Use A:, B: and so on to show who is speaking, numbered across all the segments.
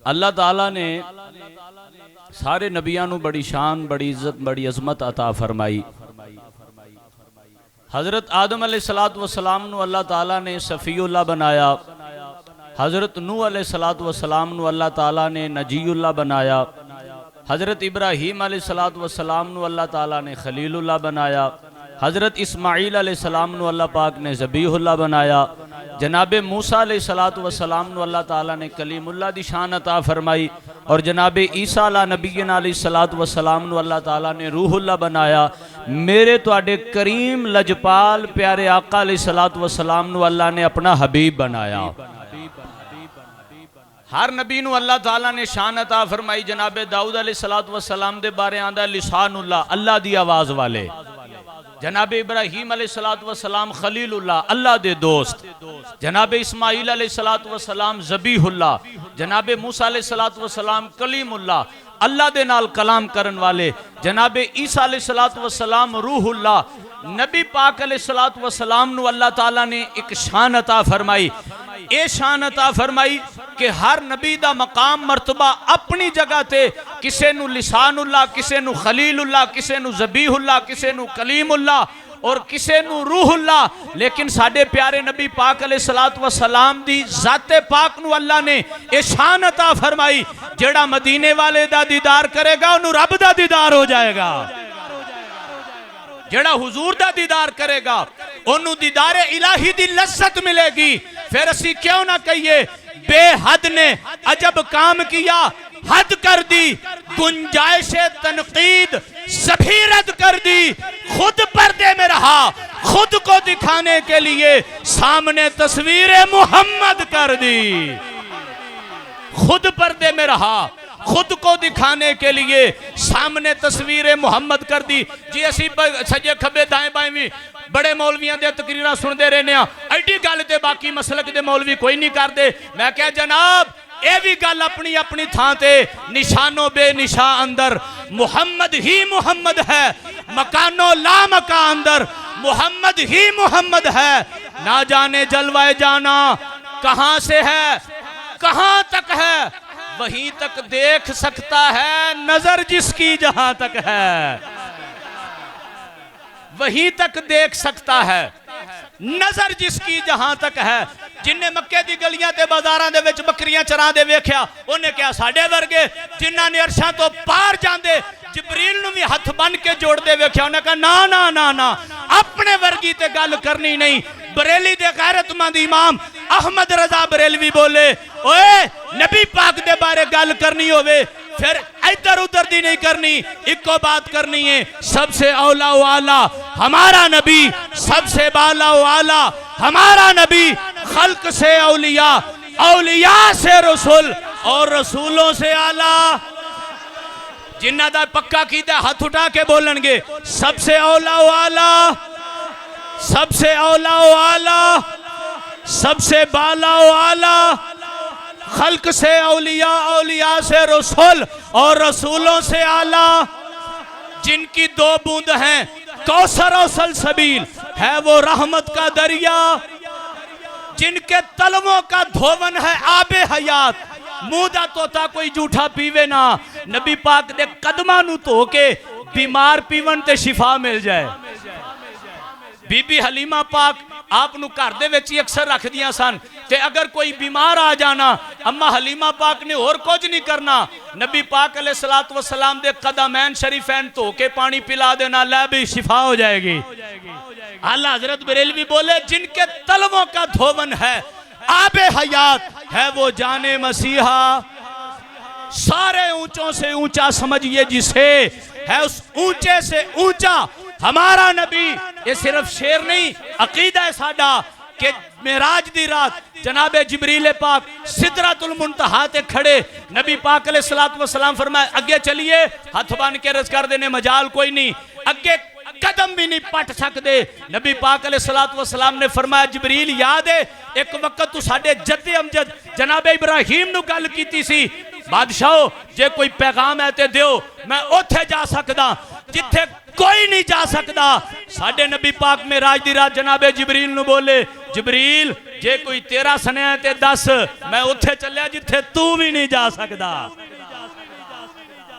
A: अल्लाह ताला ने सारे नबियां नू बड़ी शान, बड़ी इज्जत, बड़ी अजमत अता फरमाई। हज़रत आदम अलैहिस्सलातु वस्सलाम नू अल्लाह ताला ने सफ़ीउल्लाह बनाया। हज़रत नूह अलैहिस्सलातु वस्सलाम नू अल्लाह ताला ने नजीउल्लाह बनाया। हज़रत इब्राहीम अलैहिस्सलातु वस्सलाम नू अल्लाह ताला ने खलीलुल्लाह बनाया। हज़रत इस्माईल अलैहिस्सलाम नू अल्लाह पाक ने ज़बीहुल्लाह बनाया। जनाब मूसा अलैहिस्सलातु वस्सलाम नू अल्लाह ताला ने कलीमुल्लाह दी शान अता फरमाई। और जनाब ईसा अला नबीना अलैहिस्सलातु वस्सलाम नू अल्लाह ताला ने रूहुल्लाह बनाया। मेरे तुहाडे करीम लजपाल प्यारे आका अलैहिस्सलातु वस्सलाम नू अल्लाह ने अपना हबीब बनाया। हर नबी नू अल्लाह ताला ने शान अता फरमाई। जनाब दाऊद अलैहिस्सलातु वस्सलाम दे बारे आंदा लिसानुल्लाह, अल्लाह दी आवाज़ वाले। जनाब इब्राहीम अलैहिस्सलातु वस्सलाम खलीलुल्लाह, अल्लाह दे दोस्त। जनाब इस्माईल अलैहिस्सलातु वस्सलाम ज़बीहुल्लाह। जनाब मूसा अलैहिस्सलातु वस्सलाम कलीमुल्लाह, अल्लाह दे नाल कलाम करन वाले। जनाब ईसा अलैहिस्सलातु वस्सलाम रूहुल्लाह। नबी पाक अलैहिस्सलातु वस्सलाम नू अल्लाह ताला ने एक शान अता फरमाई। ये शान अता फरमाई कि हर नबी दा मकाम मर्तबा अपनी जगह ते, किसे नू लिसानुल्लाह, किसे नू खलीलुल्लाह, किसे नू ज़बीहुल्लाह, किसे नू कलीमुल्लाह और किसे नू रूहुल्लाह। लेकिन साडे प्यारे नबी पाक अलैहिस्सलातु वस्सलाम दी ज़ाते पाक नू अल्लाह ने ये शान अता फरमाई, जेड़ा मदीने वाले दा दीदार करेगा उन्होंने रब दा दीदार हो जाएगा। जेड़ा हुजूर दा दीदार करेगा उन्होंने दीदारे इलाही दी लज्जत मिलेगी। फिर असी क्यों ना कहिए बेहद ने अजब काम किया, हद कर दी, गुंजाइश तनकीद सभी रद्द कर दी। खुद पर्दे में रहा, खुद को दिखाने के लिए सामने तस्वीर मोहम्मद कर दी। खुद पर्दे में रहा, खुद को दिखाने के लिए सामने तस्वीर मोहम्मद कर दी। जी असी सजे खबे दाएं बाएं भी बड़े मौलवियों के तकरीर सुनते रहने, एडी गल ते बाकी मसलक दे मौलवी कोई नहीं करते। मैं क्या जनाब ये भी गल अपनी अपनी थां ते, निशानो बेनिशा अंदर मुहम्मद ही मुहम्मद है, मकानो ला मका अंदर मुहम्मद ही मुहम्मद है। ना जाने जलवाए जाना कहां से है, कहां तक है, वहीं तक देख सकता है नजर जिसकी जहां तक है, वहीं तक देख सकता है नजर जिसकी जहां तक है। जिन्हें मक्के दी गलियां ते बाजारां दे विच बकरियां चरा दे वेख्या, उन्हें क्या साडे वर्गे जिन्हां ने अरशां तो पार जांदे जिब्रील नूं भी हथ बन के जोड़दे वेख्या, उन्हें कहा ना ना ना ना, अपने वर्गी ते गल करनी नहीं। बरेली दे गैरतमंद इमाम अहमद रजा बरेलवी बोले, ओए नबी पाक दे बारे गल करनी होवे फिर इधर उधर दी नहीं करनी, इको बात करनी है। सबसे औला वाला हमारा नबी, सबसे बाला वाला हमारा नबी, खल्क से औलिया, औलिया से रसूल और रसूलों से आला। जिन्ना दा पक्का कीता हाथ उठा के बोलणगे, सबसे औला वाला, सबसे औला वाला, सबसे बाला वाला, खल्क से औलिया, औलिया से रसूल और रसूलों से आला। जिनकी दो बूंद हैं कौसर और सलसबील, है वो रहमत का दरिया। जिनके तलवों का धोवन है आबे हयात, मुंह दा तोता कोई जूठा पीवे ना। नबी पाक दे कदमां नू धो के बीमार पीवन ते शिफा मिल जाए। बीबी हलीमा पाक आप घर दे विच ही अक्सर रख दियां सन, ते अगर कोई बीमार आ जाना अम्मा हलीमा पाक ने होर कुछ नहीं करना, नबी पाक अलैहिस्सलातु वस्सलाम दे कदमैन शरीफैन धो के पानी पिला देना, लै भी शिफा हो जाएगी। आला हजरत बरेलवी बोले, जिनके तलवों का धोवन है आबे हयात, है वो जाने मसीहा। सारे ऊंचों से ऊंचा समझिए जिसे, है उस ऊंचे से ऊंचा हमारा नबी। ये सिर्फ शेर नहीं, अकीदा है साडा कि मेराज दी रात जनाबे जिब्रील पाक सिदरतुल मुंतहा ते खड़े, नबी पाक अलैहिस्सलातु वस्सलाम फरमाए अगे चलिए, हाथ बन के रज कर देने मजाल कोई नहीं, अगे कदम भी नहीं पट सकते। नबी पाक अलैहिस्सलातु वस्सलाम ने फरमाया, जिब्रील याद है एक वक्त तू साडे जद्दे अमजद जनाबे इब्राहीम नू गल कीती सी, बादशाह जे कोई पैगाम है ते दियो, मैं ओथे जा सकदा जिथे कोई नहीं जा सकता। साडे नबी पाक में राज दी रात जनाबे जिबरील नु बोले, जिबरील जे कोई तेरा सनेहा ते दस, मैं उत्थे चलिया जिथे तू भी नहीं जा सकदा।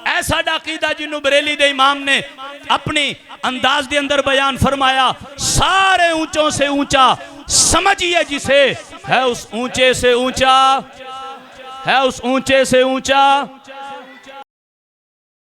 A: ऐसा अकीदा जिन्हों बरेली दे इमाम ने अपनी अंदाज के अंदर बयान फरमाया, सारे ऊंचों से ऊंचा समझिए जिसे है उस ऊंचे से ऊंचा, है उस ऊंचे से ऊंचा